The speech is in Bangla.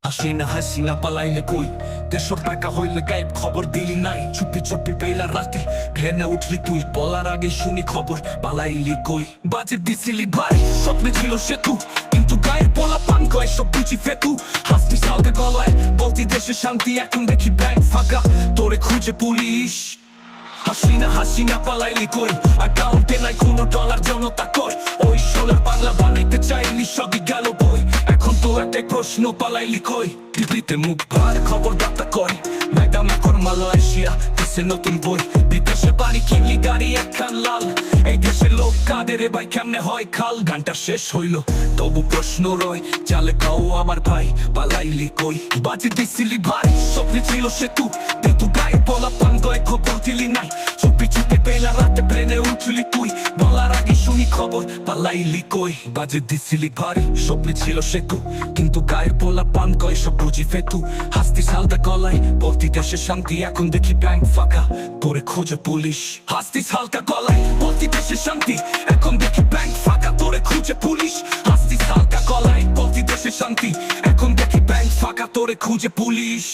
হাসিনা পালাইলে কই, দেশর টাকা হইলে গায়েব, খবর দিলি নাই। চুপি চুপি পেলা রাতে ট্রেনে উঠলি তুই, বলার আগে শুনি খবর পালাইলি কই। বাজে দিছিলি ভাই, স্বপ্নে ছিল সেতু, কিন্তু গায়ের পোলা পান কয় সব বুঝি ফেতু। হাসতি সালকে গলায় বলতি দেশে শান্তি, এখন দেখি ব্যাংক ফাঁকা, তোরে খুঁজে পুলিশ। হাসিনা পালাইলি কই, অ্যাকাউন্টে নাই কোনো ডলার, জনতা কই। ওই সোলার বাংলা বানাইতে চাইলি, সবই গেল বই। এখন তো একটাই প্রশ্ন, পালাইলি কই। দিল্লিতে মুখ ভার, খবর দাতা কয় ম্যাডাম এখন মালয়েশিয়া, দেশে নতুন বই। বিদেশে বাড়ি কিনলি, গাড়ি একখান লাল। এই দেশের লোক কাদের ভাই, কেমনে হয় খাল। গানটা শেষ হইল, তবু প্রশ্ন রয়, চালে কাও আমার ভাই, পালাইলি কই। বাজে দিছিলি ভাই, স্বপ্নে ছিল সেতু, কিন্তু গায়ে পোলা পান গয়, খবর দিলি নাই। চুপি চুপি পেলা রাতে প্লেনে উঠলি তুই, বলার আগে শুনি খবর পালাইলি কই। বাজে দিছিলি ভাই, স্বপ্নে ছিল সেতু, কিন্তু গায়ে পোলা পান গয় সব বুঝি ফেতু। হাসতি সালদা গলায় বলতি দেশে শান্তি, এখন দেখি ব্যাংক ফাঁকা, তোরে খোঁজে পুলিশ। হাসতি হালকা গলায় বলতি দেশে শান্তি, এখন দেখি ব্যাংক ফাঁকা, তোরে খুঁজে পুলিশ। হাসতি হালকা গলায় বলতি দেশে শান্তি, এখন দেখি ব্যাংক ফাঁকা, তোরে খুঁজে পুলিশ।